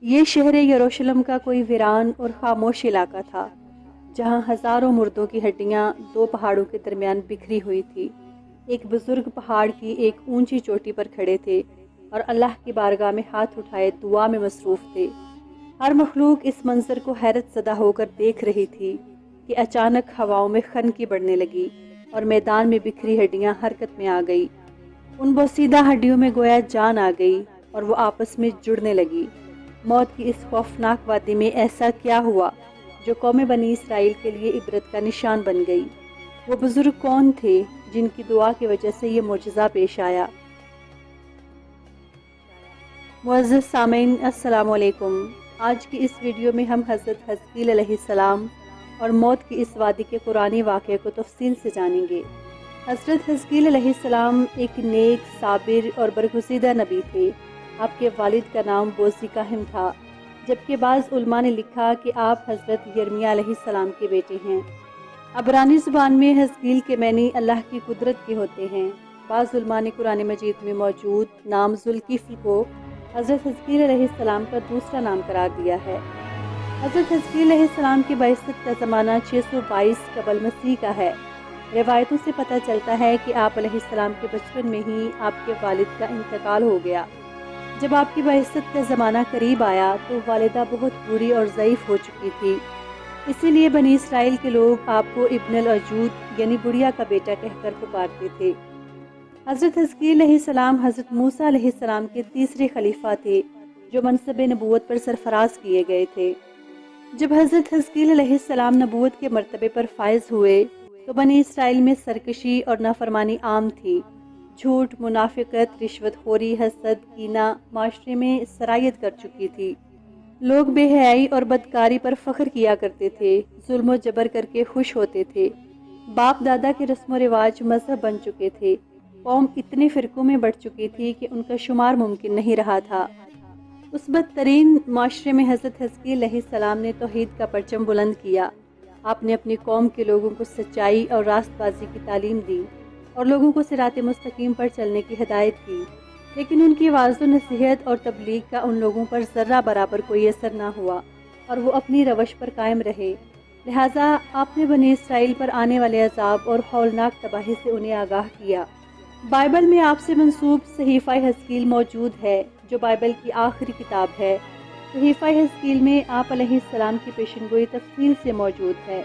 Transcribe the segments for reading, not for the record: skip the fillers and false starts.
یہ شہر یروشلم کا کوئی ویران اور خاموش علاقہ تھا، جہاں ہزاروں مردوں کی ہڈیاں دو پہاڑوں کے درمیان بکھری ہوئی تھی۔ ایک بزرگ پہاڑ کی ایک اونچی چوٹی پر کھڑے تھے اور اللہ کی بارگاہ میں ہاتھ اٹھائے دعا میں مصروف تھے۔ ہر مخلوق اس منظر کو حیرت زدہ ہو کر دیکھ رہی تھی کہ اچانک ہواؤں میں خنکی بڑھنے لگی اور میدان میں بکھری ہڈیاں حرکت میں آ گئی۔ ان بوسیدہ ہڈیوں میں گویا جان آ گئی اور وہ آپس میں جڑنے لگی۔ موت کی اس خوفناک وادی میں ایسا کیا ہوا جو قوم بنی اسرائیل کے لیے عبرت کا نشان بن گئی؟ وہ بزرگ کون تھے جن کی دعا کی وجہ سے یہ معجزہ پیش آیا؟ معزز سامعین، السلام علیکم۔ آج کی اس ویڈیو میں ہم حضرت حزقیل علیہ السلام اور موت کی اس وادی کے قرآنی واقعے کو تفصیل سے جانیں گے۔ حضرت حزقیل علیہ السلام ایک نیک، صابر اور برگزیدہ نبی تھے۔ آپ کے والد کا نام بوزی کاہن تھا، جبکہ بعض علماء نے لکھا کہ آپ حضرت یرمیہ علیہ السلام کے بیٹے ہیں۔ عبرانی زبان میں حزقیل کے معنی اللہ کی قدرت کے ہوتے ہیں۔ بعض علماء نے قرآن مجید میں موجود نام ذوالکفل کو حضرت حزقیل علیہ السلام کا دوسرا نام قرار دیا ہے۔ حضرت حزقیل علیہ السلام کی بعثت کا زمانہ 622 قبل مسیح کا ہے۔ روایتوں سے پتہ چلتا ہے کہ آپ علیہ السلام کے بچپن میں ہی آپ کے والد کا انتقال ہو گیا۔ جب آپ کی بعثت کا زمانہ قریب آیا تو والدہ بہت بوڑھی اور ضعیف ہو چکی تھی، اسی لیے بنی اسرائیل کے لوگ آپ کو ابن العجوز یعنی بڑھیا کا بیٹا کہہ کر پکارتے تھے۔ حضرت حزقیل علیہ السلام حضرت موسیٰ علیہ السلام کے تیسرے خلیفہ تھے جو منصب نبوت پر سرفراز کیے گئے تھے۔ جب حضرت حزقیل علیہ السلام نبوت کے مرتبے پر فائز ہوئے تو بنی اسرائیل میں سرکشی اور نافرمانی عام تھی۔ جھوٹ، منافقت، رشوت خوری، حسد، کینہ معاشرے میں سرایت کر چکی تھی۔ لوگ بے حیائی اور بدکاری پر فخر کیا کرتے تھے، ظلم و جبر کر کے خوش ہوتے تھے۔ باپ دادا کے رسم و رواج مذہب بن چکے تھے۔ قوم اتنے فرقوں میں بڑھ چکی تھی کہ ان کا شمار ممکن نہیں رہا تھا۔ اس بدترین معاشرے میں حضرت حزقیل علیہ السلام نے توحید کا پرچم بلند کیا۔ آپ نے اپنی قوم کے لوگوں کو سچائی اور راست بازی کی تعلیم دی اور لوگوں کو صراط مستقیم پر چلنے کی ہدایت کی، لیکن ان کی وعظ و نصیحت اور تبلیغ کا ان لوگوں پر ذرہ برابر کوئی اثر نہ ہوا اور وہ اپنی روش پر قائم رہے۔ لہٰذا آپ نے بنی اسرائیل پر آنے والے عذاب اور ہولناک تباہی سے انہیں آگاہ کیا۔ بائبل میں آپ سے منسوب صحیفہ حزقیل موجود ہے جو بائبل کی آخری کتاب ہے۔ صحیفہ حزقیل میں آپ علیہ السلام کی پیشن گوئی تفصیل سے موجود ہے۔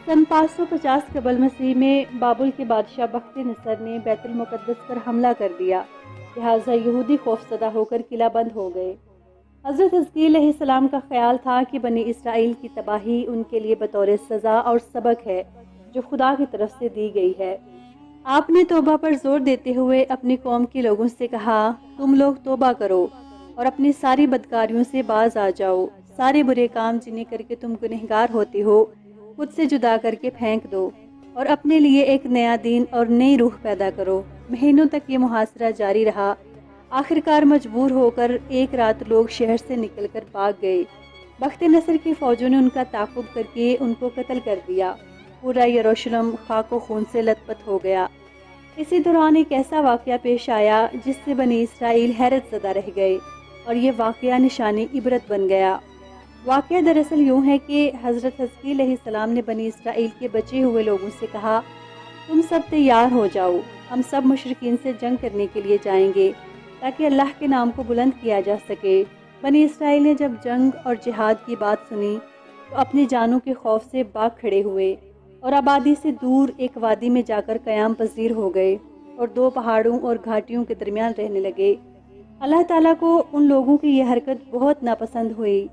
سن 550 قبل مسیح میں بابل کے بادشاہ بخت نصر نے بیت المقدس پر حملہ کر دیا، لہٰذا یہودی خوفزدہ ہو کر قلعہ بند ہو گئے۔ حضرت حزقیل علیہ السلام کا خیال تھا کہ بنی اسرائیل کی تباہی ان کے لیے بطور سزا اور سبق ہے جو خدا کی طرف سے دی گئی ہے۔ آپ نے توبہ پر زور دیتے ہوئے اپنی قوم کے لوگوں سے کہا، تم لوگ توبہ کرو اور اپنی ساری بدکاریوں سے باز آ جاؤ۔ سارے برے کام جنہیں کر کے تم گنہگار ہوتے ہو خود سے جدا کر کے پھینک دو اور اپنے لیے ایک نیا دین اور نئی روح پیدا کرو۔ مہینوں تک یہ محاصرہ جاری رہا۔ آخرکار مجبور ہو کر ایک رات لوگ شہر سے نکل کر بھاگ گئے۔ بخت نصر کی فوجوں نے ان کا تعاقب کر کے ان کو قتل کر دیا۔ پورا یروشلم خاک و خون سے لت پت ہو گیا۔ اسی دوران ایک ایسا واقعہ پیش آیا جس سے بنی اسرائیل حیرت زدہ رہ گئے اور یہ واقعہ نشانی عبرت بن گیا۔ واقعہ دراصل یوں ہے کہ حضرت حزقیل علیہ السلام نے بنی اسرائیل کے بچے ہوئے لوگوں سے کہا، تم سب تیار ہو جاؤ، ہم سب مشرکین سے جنگ کرنے کے لیے جائیں گے تاکہ اللہ کے نام کو بلند کیا جا سکے۔ بنی اسرائیل نے جب جنگ اور جہاد کی بات سنی تو اپنی جانوں کے خوف سے بھاگ کھڑے ہوئے اور آبادی سے دور ایک وادی میں جا کر قیام پذیر ہو گئے اور دو پہاڑوں اور گھاٹیوں کے درمیان رہنے لگے۔ اللہ تعالیٰ کو ان لوگوں کی یہ حرکت بہت ناپسند ہوئی،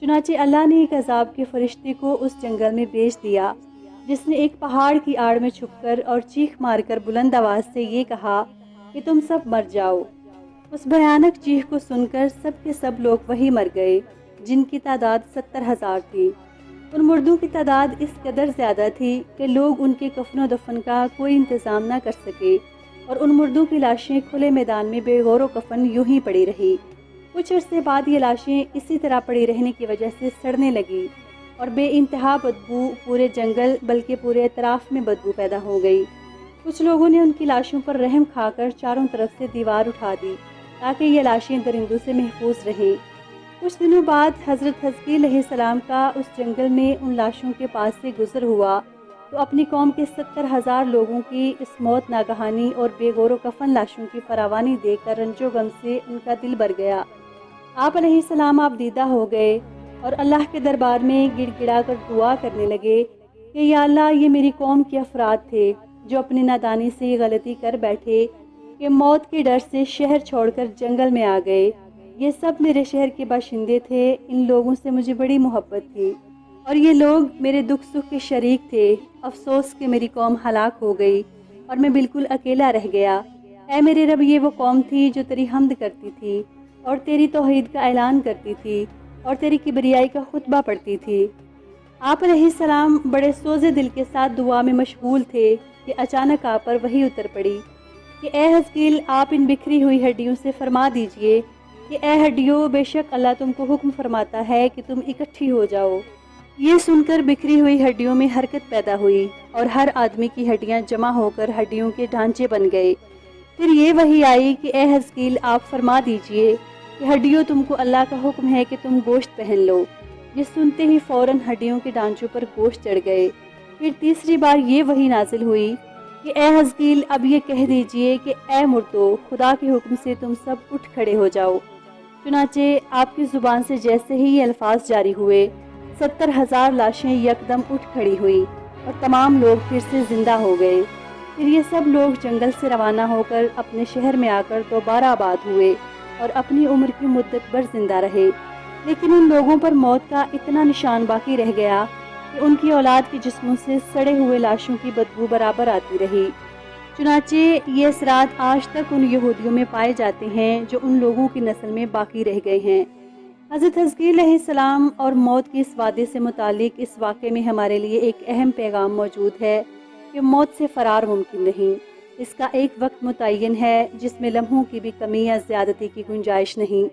چنانچہ اللہ نے ایک عذاب کے فرشتے کو اس جنگل میں بھیج دیا جس نے ایک پہاڑ کی آڑ میں چھپ کر اور چیخ مار کر بلند آواز سے یہ کہا کہ تم سب مر جاؤ۔ اس بھیانک چیخ کو سن کر سب کے سب لوگ وہی مر گئے جن کی تعداد 70,000 تھی۔ ان مردوں کی تعداد اس قدر زیادہ تھی کہ لوگ ان کے کفن و دفن کا کوئی انتظام نہ کر سکے اور ان مردوں کی لاشیں کھلے میدان میں بے غور و کفن یوں ہی پڑی رہی۔ کچھ عرصے بعد یہ لاشیں اسی طرح پڑی رہنے کی وجہ سے سڑنے لگی اور بے انتہا بدبو پورے جنگل بلکہ پورے اطراف میں بدبو پیدا ہو گئی۔ کچھ لوگوں نے ان کی لاشوں پر رحم کھا کر چاروں طرف سے دیوار اٹھا دی تاکہ یہ لاشیں درندوں سے محفوظ رہیں۔ کچھ دنوں بعد حضرت حزقیل علیہ السلام کا اس جنگل میں ان لاشوں کے پاس سے گزر ہوا تو اپنی قوم کے 70,000 لوگوں کی اس موت ناگہانی اور بے غور و کفن لاشوں کی فراوانی دیکھ کر رنج و غم سے ان کا دل بھر گیا۔ آپ علیہ السلام آپ دیدہ ہو گئے اور اللہ کے دربار میں گڑ گڑا کر دعا کرنے لگے کہ یا اللہ، یہ میری قوم کے افراد تھے جو اپنی نادانی سے یہ غلطی کر بیٹھے کہ موت کے ڈر سے شہر چھوڑ کر جنگل میں آ گئے۔ یہ سب میرے شہر کے باشندے تھے، ان لوگوں سے مجھے بڑی محبت تھی اور یہ لوگ میرے دکھ سکھ کے شریک تھے۔ افسوس کہ میری قوم ہلاک ہو گئی اور میں بالکل اکیلا رہ گیا۔ اے میرے رب، یہ وہ قوم تھی جو تیری حمد کرتی تھی اور تیری توحید کا اعلان کرتی تھی اور تیری کبریائی کا خطبہ پڑھتی تھی۔ آپ علیہ السلام بڑے سوزے دل کے ساتھ دعا میں مشغول تھے کہ اچانک آپ پر وحی اتر پڑی کہ اے حزقیل، آپ ان بکھری ہوئی ہڈیوں سے فرما دیجئے کہ اے ہڈیوں، بے شک اللہ تم کو حکم فرماتا ہے کہ تم اکٹھی ہو جاؤ۔ یہ سن کر بکھری ہوئی ہڈیوں میں حرکت پیدا ہوئی اور ہر آدمی کی ہڈیاں جمع ہو کر ہڈیوں کے ڈھانچے بن گئے۔ پھر یہ وحی آئی کہ اے حزقیل، آپ فرما دیجئے کہ ہڈیوں، تم کو اللہ کا حکم ہے کہ تم گوشت پہن لو۔ یہ سنتے ہی فوراً ہڈیوں کے ڈانچوں پر گوشت چڑھ گئے۔ پھر تیسری بار یہ وحی نازل ہوئی کہ اے حزقیل، اب یہ کہہ دیجئے کہ اے مردو، خدا کے حکم سے تم سب اٹھ کھڑے ہو جاؤ۔ چنانچہ آپ کی زبان سے جیسے ہی یہ الفاظ جاری ہوئے، 70,000 لاشیں یکدم اٹھ کھڑی ہوئی اور تمام لوگ پھر سے زندہ ہو گئے۔ پھر یہ سب لوگ جنگل سے روانہ ہو کر اپنے شہر میں آ کر دوبارہ آباد ہوئے اور اپنی عمر کی مدت بھر زندہ رہے۔ لیکن ان لوگوں پر موت کا اتنا نشان باقی رہ گیا کہ ان کی اولاد کے جسموں سے سڑے ہوئے لاشوں کی بدبو برابر آتی رہی۔ چنانچہ یہ اثرات آج تک ان یہودیوں میں پائے جاتے ہیں جو ان لوگوں کی نسل میں باقی رہ گئے ہیں۔ حضرت حزقیل علیہ السلام اور موت کے اس وعدے سے متعلق اس واقعے میں ہمارے لیے ایک اہم پیغام موجود ہے کہ موت سے فرار ممکن نہیں۔ اس کا ایک وقت متعین ہے جس میں لمحوں کی بھی کمی یا زیادتی کی گنجائش نہیں۔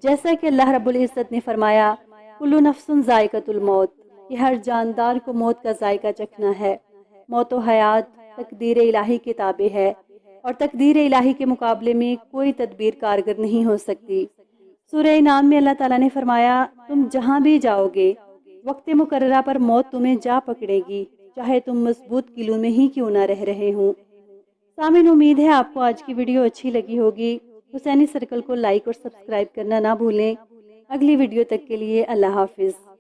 جیسا کہ اللہ رب العزت نے فرمایا، کل نفس ذائقۃ الموت، کہ ہر جاندار کو موت کا ذائقہ چکھنا ہے۔ موت و حیات تقدیر الہی کے تابع ہے اور تقدیر الہی کے مقابلے میں کوئی تدبیر کارگر نہیں ہو سکتی۔ سورہ انعام میں اللہ تعالیٰ نے فرمایا، تم جہاں بھی جاؤ گے، وقت مقررہ پر موت تمہیں جا پکڑے گی، چاہے تم مضبوط قلعوں میں ہی کیوں نہ رہ رہے ہوں۔ سامعین، امید ہے آپ کو آج کی ویڈیو اچھی لگی ہوگی۔ حسینی سرکل کو لائک اور سبسکرائب کرنا نہ بھولیں۔ اگلی ویڈیو تک کے لیے اللہ حافظ۔